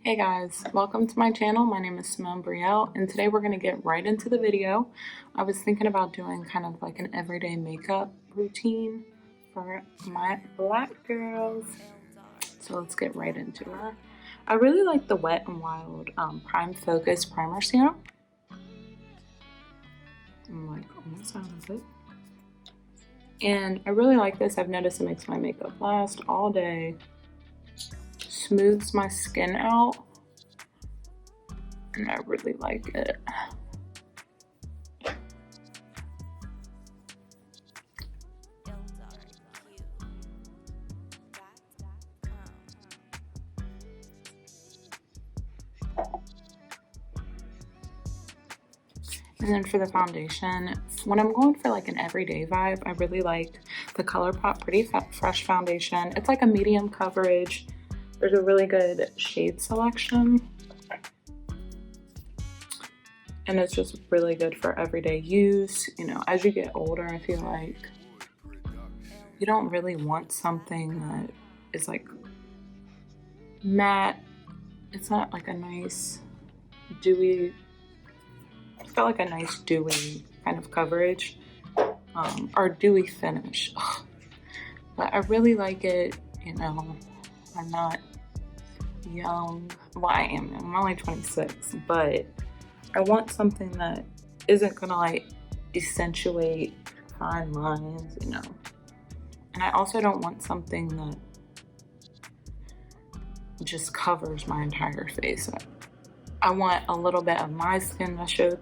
Hey guys, welcome to my channel. My name is Simone Brielle, and today we're going to get right into the video. I was thinking about doing kind of like an everyday makeup routine for my black girls. So let's get right into her. I really like the Wet n Wild Prime Focus Primer Serum. I'm like almost out of it. And I really like this. I've noticed it makes my makeup last all day, smooths my skin out, and I really like it. And then for the foundation, when I'm going for like an everyday vibe, I really like the ColourPop Pretty Fresh Foundation. It's like a medium coverage. There's a really good shade selection. And it's just really good for everyday use. You know, as you get older, I feel like you don't really want something that is like matte. It's not like a nice dewy, it's got like a nice dewy kind of coverage or dewy finish. Ugh. But I really like it. You know, I'm not young. Well, I am. I'm only 26, but I want something that isn't gonna like accentuate fine lines, you know. And I also don't want something that just covers my entire face. I want a little bit of my skin to show,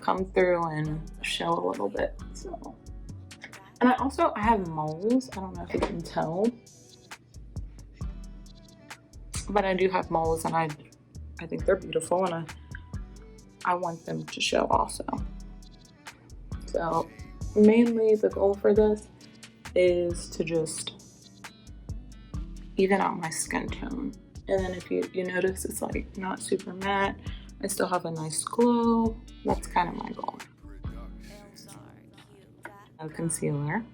come through and show a little bit. So, and I have moles. I don't know if you can tell, but I do have moles, and I think they're beautiful, and I want them to show also. So mainly the goal for this is to just even out my skin tone. And then if you notice it's like not super matte, I still have a nice glow. That's kind of my goal. A concealer,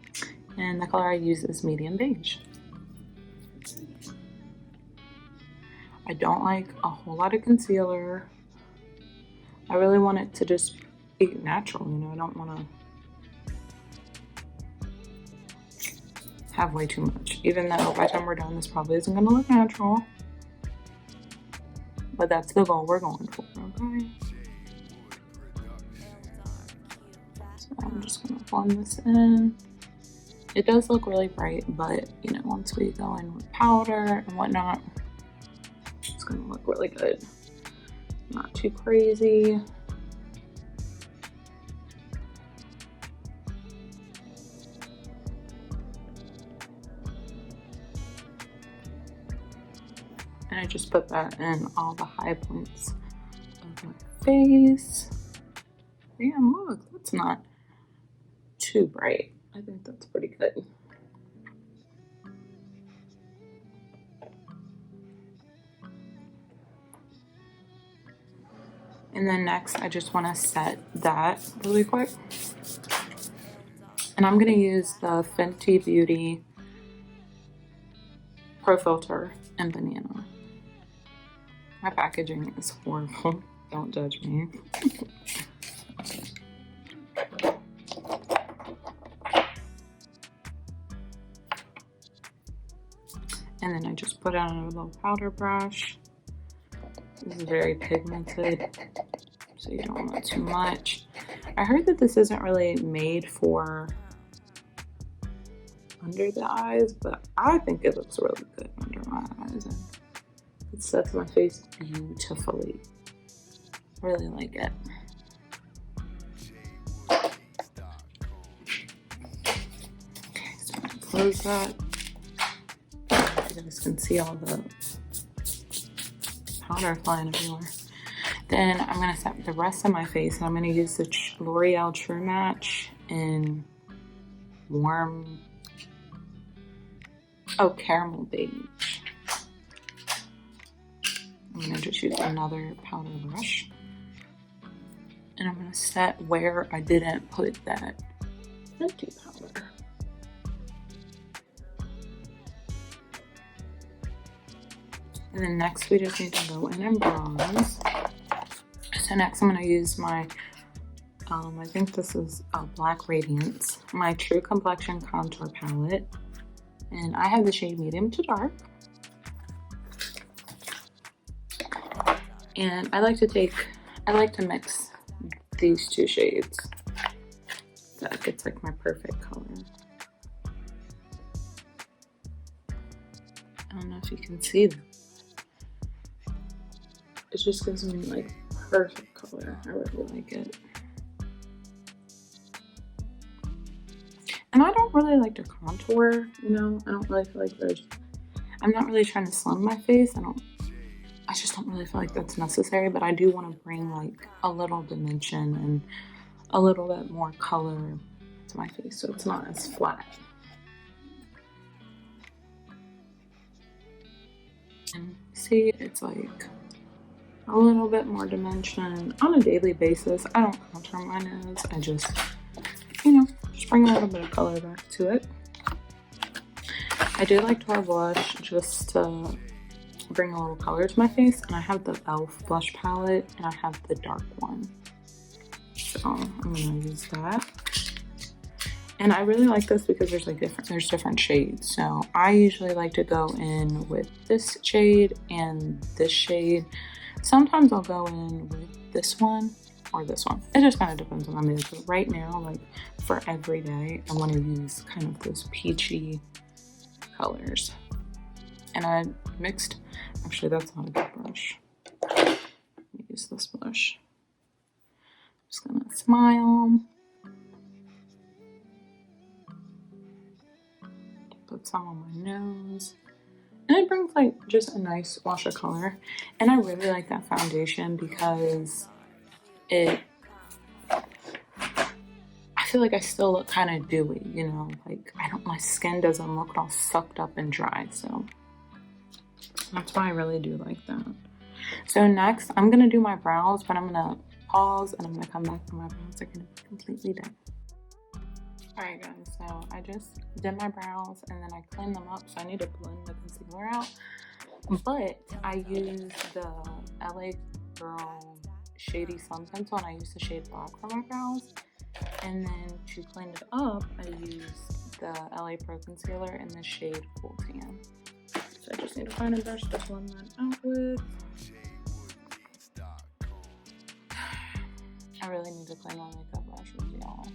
and the color I use is medium beige. I don't like a whole lot of concealer. I really want it to just be natural, you know. I don't want to have way too much, even though by the time we're done this probably isn't going to look natural, but that's the goal we're going for. Okay, so I'm just going to blend this in. It does look really bright, but you know, once we go in with powder and whatnot, it's going to look really good. Not too crazy. And I just put that in all the high points of my face. Damn, look, that's not too bright. I think that's pretty good. And then next, I just want to set that really quick. And I'm going to use the Fenty Beauty Pro Filter and Banana. My packaging is horrible. Don't judge me. And then I just put on a little powder brush. This is very pigmented, so you don't want too much. I heard that this isn't really made for under the eyes, but I think it looks really good under my eyes, and it sets my face beautifully. Really like it. Okay, so I'm gonna close that. You guys can see all the powder flying everywhere. Then I'm gonna set the rest of my face, and I'm gonna use the L'Oreal True Match in warm, caramel beige. I'm gonna just use another powder brush, and I'm gonna set where I didn't put that Fenty powder. And And then next we just need to go in and bronze. So next I'm going to use my, I think this is Black Radiance, my True Complexion Contour Palette. And I have the shade medium to dark. And I like to mix these two shades. That gets like my perfect color. I don't know if you can see that. It just gives me like perfect color. I really like it. And I don't really like to contour, you know. I don't really feel like I'm not really trying to slim my face. I just don't really feel like that's necessary, but I do want to bring like a little dimension and a little bit more color to my face so it's not as flat. And see, it's like a little bit more dimension on a daily basis. I don't contour my nose. I just, you know, just bring a little bit of color back to it. I do like to wear blush just to bring a little color to my face, and I have the e.l.f. blush palette and I have the dark one. So I'm gonna use that. And I really like this because there's different shades. So I usually like to go in with this shade and this shade. Sometimes I'll go in with this one or this one. It just kind of depends on my mood. But right now, like for every day, I want to use kind of those peachy colors. And I mixed, actually that's not a good brush. Let me use this brush. Just gonna smile. Put some on my nose. And it brings like just a nice wash of color. And I really like that foundation because I feel like I still look kind of dewy, you know, like my skin doesn't look all sucked up and dry. So that's why I really do like that. So next I'm gonna do my brows, but I'm gonna pause and I'm gonna come back to my brows. They're gonna be completely done. Alright guys, so I just did my brows and then I cleaned them up, so I need to blend the concealer out. But I used the LA Girl Shady Sun Pencil and I used the shade Black for my brows. And then to clean it up, I used the LA Pro Concealer in the shade Cool Tan. So I just need to find a brush to blend that out with. I really need to clean my makeup brushes, y'all.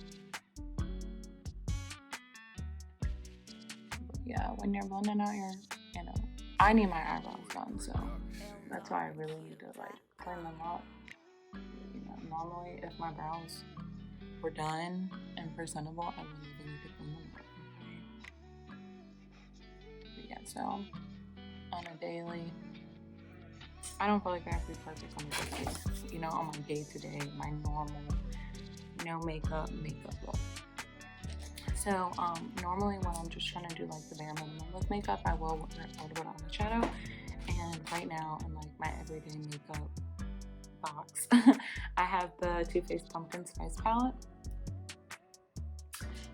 Yeah, when you're blending out your, you know, I need my eyebrows done, so that's why I really need to like clean them up. You know, normally if my brows were done and presentable, I wouldn't even need to clean them up. But yeah, so on a daily, I don't feel like I have to be perfect on a daily basis. You know, on my day-to-day, my normal, no makeup look. So normally when I'm just trying to do like the bare minimum with makeup, I will wear a little bit on the shadow. And right now in like my everyday makeup box, I have the Too Faced Pumpkin Spice palette.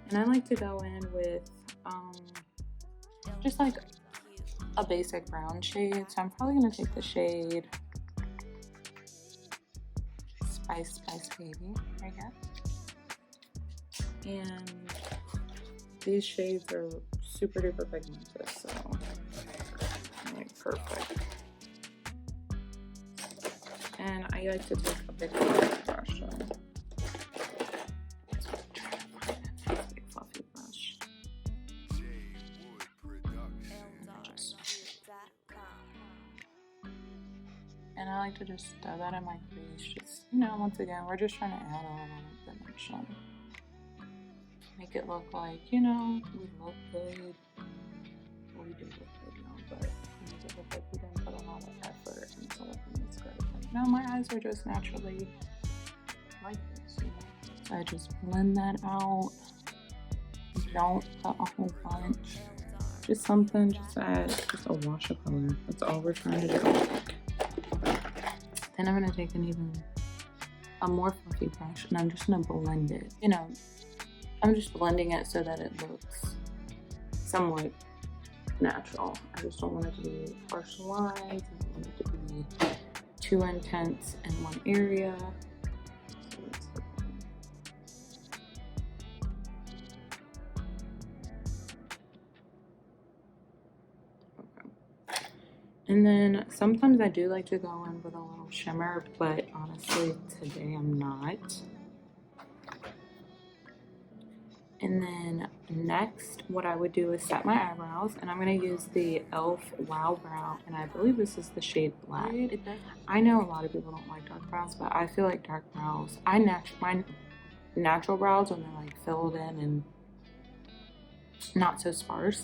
And I like to go in with just like a basic brown shade. So I'm probably gonna take the shade Spice Baby right here. And these shades are super duper pigmented, so like perfect. And I like to take a big brush. So big fluffy brush. And I like to just throw that in my crease. Just, you know, once again, we're just trying to add a little dimension. Make it look like, you know, we look good. We do look good, you know, but make it look like we didn't put a lot of effort into looking this good. Like, no, my eyes are just naturally like this, you know. So I just blend that out. Don't put a whole bunch. Just something, just add just a wash of color. That's all we're trying to do. Then I'm gonna take a more fluffy brush and I'm just gonna blend it. You know, I'm just blending it so that it looks somewhat natural. I just don't want it to be harsh lines. I don't want it to be too intense in one area. And then sometimes I do like to go in with a little shimmer, but honestly today I'm not. And then next, what I would do is set my eyebrows, and I'm going to use the e.l.f. Wow Brow, and I believe this is the shade Black. I know a lot of people don't like dark brows, but I feel like dark brows, my natural brows, when they're like filled in and not so sparse,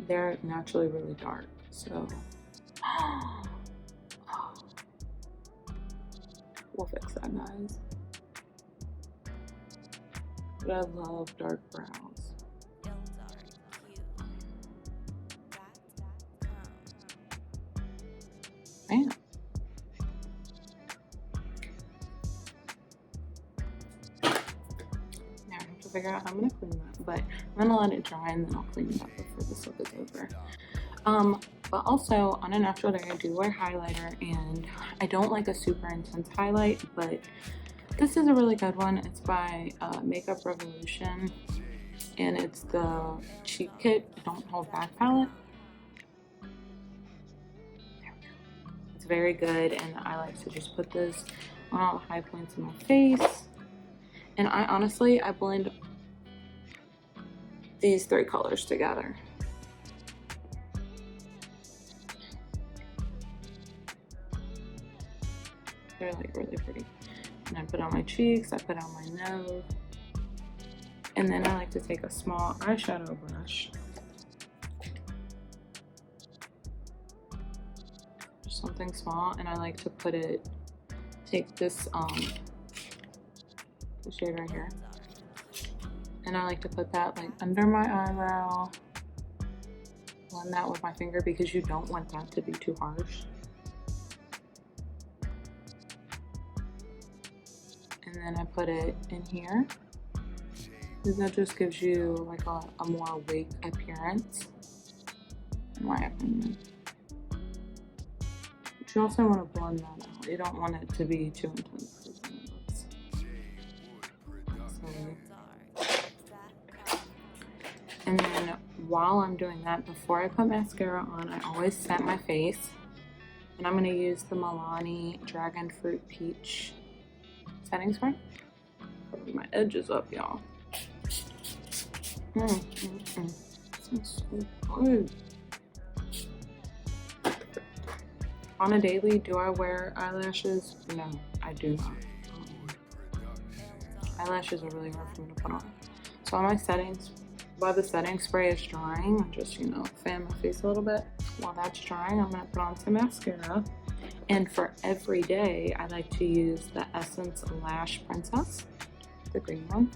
they're naturally really dark. So we'll fix that, guys. But I love dark browns. Man. Now I have to figure out how I'm gonna clean that, but I'm gonna let it dry and then I'll clean it up before this look is over. But also on a natural day, I do wear highlighter, and I don't like a super intense highlight, but this is a really good one. It's by Makeup Revolution, and it's the Cheap Kit Don't Hold Back palette. It's very good, and I like to just put this on all the high points of my face. And I blend these three colors together. They're like really pretty. And I put on my cheeks, I put on my nose. And then I like to take a small eyeshadow brush. Just something small, and I like to take this the shade right here. And I like to put that like under my eyebrow. Blend that with my finger because you don't want that to be too harsh. And then I put it in here. Because that just gives you like a more awake appearance, in my opinion. But you also want to blend that out. You don't want it to be too intense. And then while I'm doing that, before I put mascara on, I always set my face. And I'm going to use the Milani Dragon Fruit Peach setting spray. Cover my edges up, y'all. Smells so good. On a daily, do I wear eyelashes? No, I do not. Eyelashes are really hard for me to put on. So on my settings, while the setting spray is drying, I just, fan my face a little bit. While that's drying, I'm gonna put on some mascara. And for every day, I like to use the Essence Lash Princess, the green one.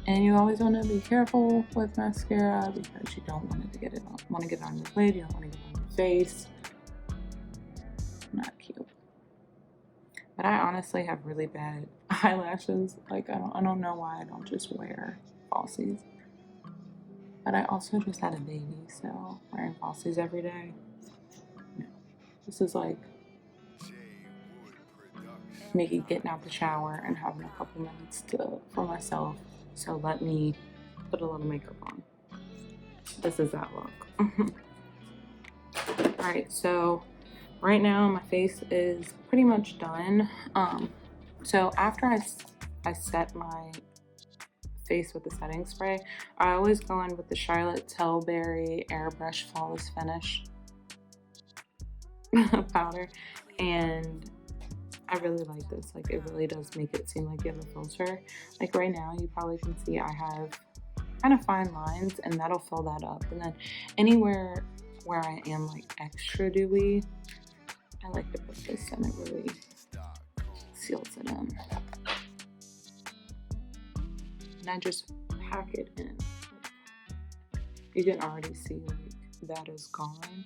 And you always want to be careful with mascara because you don't want it to get it on your lid. You don't want to get it on your face. Not cute. But I honestly have really bad eyelashes. Like I don't know why I don't just wear falsies. But I also just had a baby, so wearing falsies every day. No. This is like maybe getting out the shower and having a couple minutes for myself. So let me put a little makeup on. This is that look. Alright, so right now my face is pretty much done. So after I set my face with the setting spray, I always go in with the Charlotte Tilbury Airbrush Flawless Finish powder, and I really like this. Like, it really does make it seem like you have a filter. Like right now, you probably can see I have kind of fine lines, and that'll fill that up. And then anywhere where I am like extra dewy, I like to put this, and it really seals it in. And I just pack it in. You can already see like that is gone.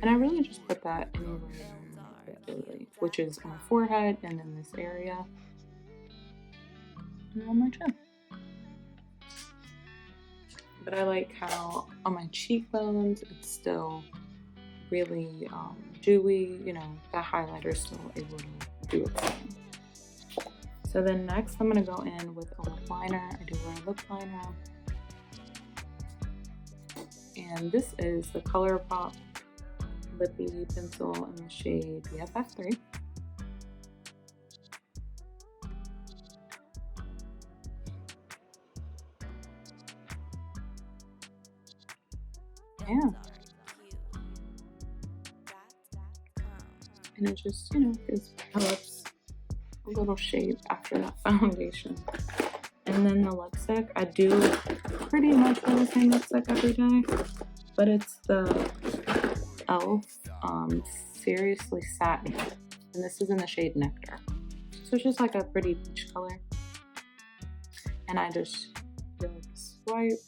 And I really just put that anywhere really, which is on my forehead and in this area and on my chin. But I like how on my cheekbones it's still really dewy, you know, that highlighter is still able to do its thing. So then next I'm gonna go in with a lip liner. I do wear a lip liner. And this is the ColourPop Lippy Pencil in the shade BFF3. Yeah. And it just, you know, gives my lips a little shape after that foundation. And then the lipstick, I do pretty much wear the same lipstick every day, but it's the e.l.f. Seriously Satin, and this is in the shade Nectar. So it's just like a pretty peach color. And I just do like a swipe.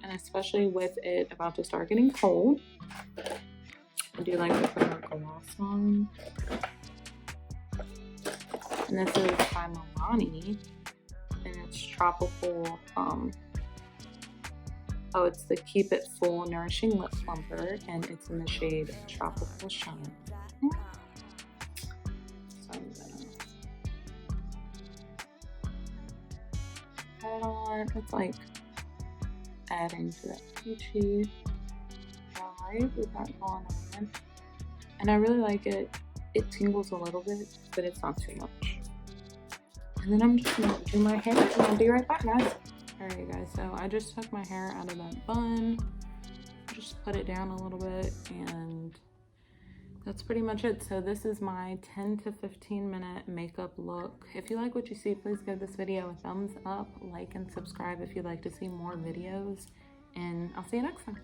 And especially with it about to start getting cold, I do like to put a gloss on. And this is by Milani, and it's tropical. Oh, it's the Keep It Full Nourishing Lip Plumper, and it's in the shade Tropical Shine. So I'm gonna add on. It's like adding to that peachy vibe we got going on. And I really like it. It tingles a little bit, but it's not too much. And then I'm just gonna do my hair, and I'll be right back, guys. Alright guys, so I just took my hair out of that bun, just put it down a little bit, and that's pretty much it. So this is my 10 to 15 minute makeup look. If you like what you see, please give this video a thumbs up, like, and subscribe if you'd like to see more videos, and I'll see you next time.